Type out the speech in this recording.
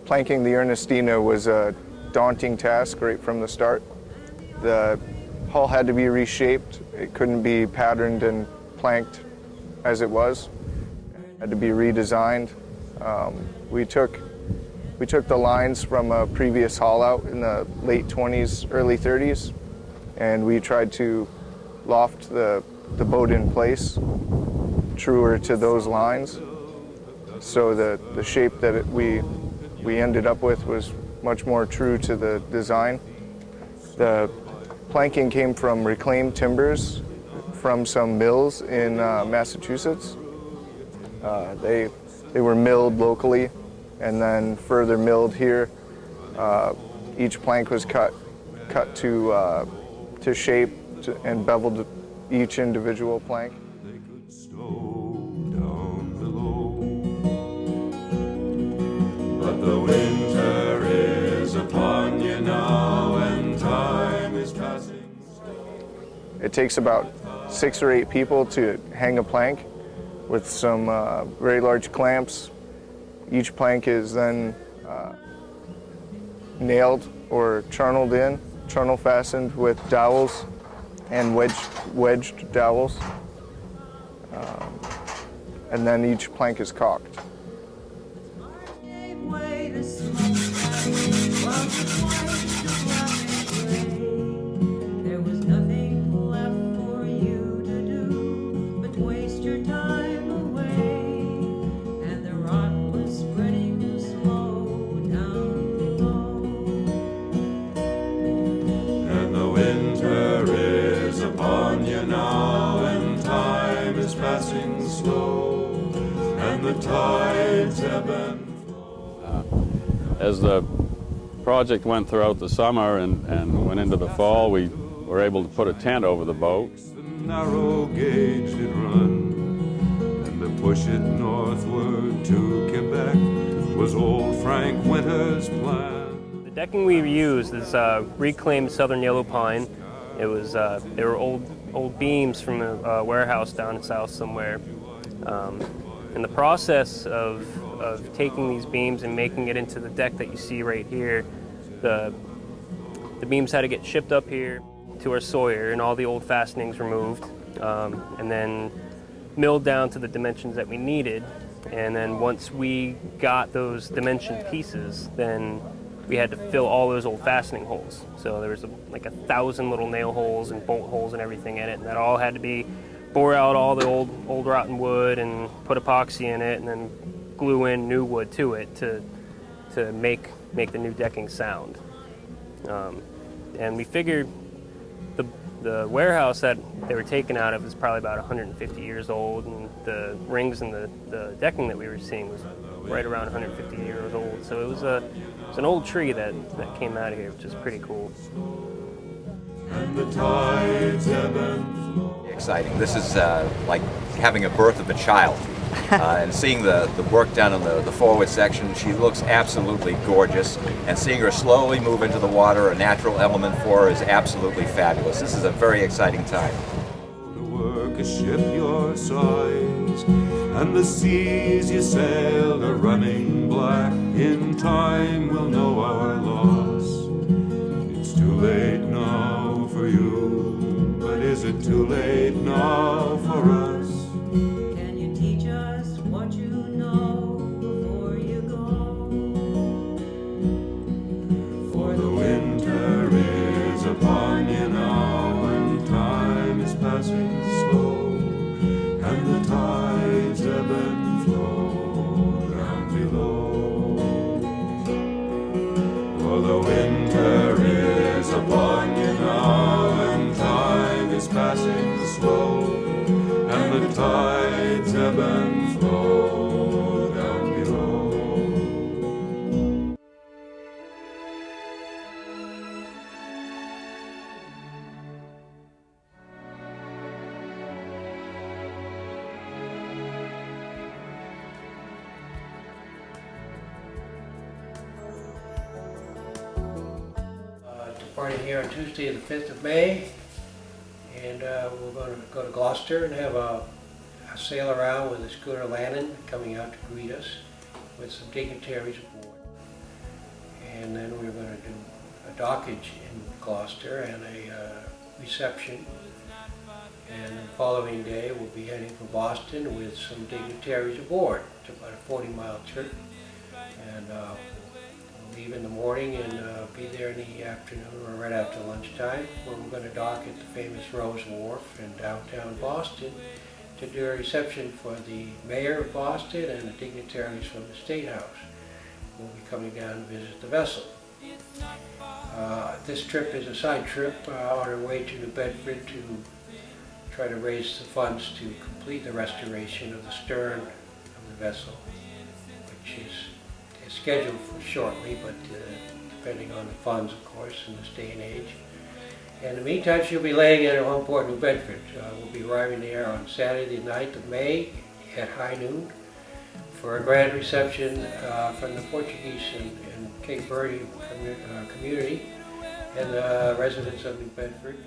Planking the Ernestina was a daunting task right from the start. The hull had to be reshaped. It couldn't be patterned and planked as it was. It had to be redesigned. We took the lines from a previous haul out in the late 20s, early 30s, and we tried to loft the boat in place truer to those lines. So the shape that we ended up with was much more true to the design. The planking came from reclaimed timbers from some mills in Massachusetts. They were milled locally and then further milled here. Each plank was cut to shape and beveled each individual plank. But the winter is upon you now, and time is passing. It takes about 6 or 8 people to hang a plank with some very large clamps. Each plank is then nailed or charnel fastened with dowels and wedged dowels. And then each plank is caulked. There was nothing left for you to do but waste your time away, and the rot was spreading slow down below. And the winter is upon you now, and time is passing slow, and the tides ebb and As the project went throughout the summer and went into the fall, we were able to put a tent over the boat. the narrow gauge did run, and to push it northward to Quebec was old Frank Winter's plan. The decking we used is reclaimed southern yellow pine. It was they were old beams from a warehouse down south somewhere. In the process of taking these beams and making it into the deck that you see right here, the beams had to get shipped up here to our Sawyer and all the old fastenings removed, and then milled down to the dimensions that we needed. And then once we got those dimensioned pieces, then we had to fill all those old fastening holes. So there was like 1,000 little nail holes and bolt holes and everything in it, and that all had to be bore out all the old rotten wood and put epoxy in it, and then glue in new wood to it to make the new decking sound. And we figured the warehouse that they were taken out of is probably about 150 years old, and the rings and the decking that we were seeing was right around 150 years old. So it was an old tree that came out of here, which is pretty cool. And the tides ebb and flow. Exciting. This is like having a birth of a child. And seeing the work done on the forward section, she looks absolutely gorgeous. And seeing her slowly move into the water, a natural element for her, is absolutely fabulous. This is a very exciting time. To work a ship your size, and the seas you sailed are running black. In time we'll know our loss. It's too late now for you, but is it too late now for us? Can you teach us what you know before you go? For the winter is upon you now, and time is passing slow, and the tides ebb and flow down below. For the winter is upon you now, and time is passing slow, and the tides ebb and flow down below. Departing here on Tuesday, the 5th of May, and we're going to go to Gloucester and have a sail around with the schooner Lannon coming out to greet us with some dignitaries aboard. and then we're going to do a dockage in Gloucester and a reception. And the following day, we'll be heading for Boston with some dignitaries aboard. It's about a 40-mile trip, and we'll leave in the morning and be there in the afternoon or right after lunchtime, where we're going to dock at the famous Rose Wharf in downtown Boston to do a reception for the mayor of Boston and the dignitaries from the State House. We'll be coming down to visit the vessel. This trip is a side trip on our way to New Bedford to try to raise the funds to complete the restoration of the stern of the vessel, which is scheduled for shortly, but depending on the funds, of course, in this day and age. In the meantime, she'll be laying at her home port, New Bedford. We'll be arriving there on Saturday, the 9th of May at high noon for a grand reception from the Portuguese and Cape Verde community and the residents of New Bedford.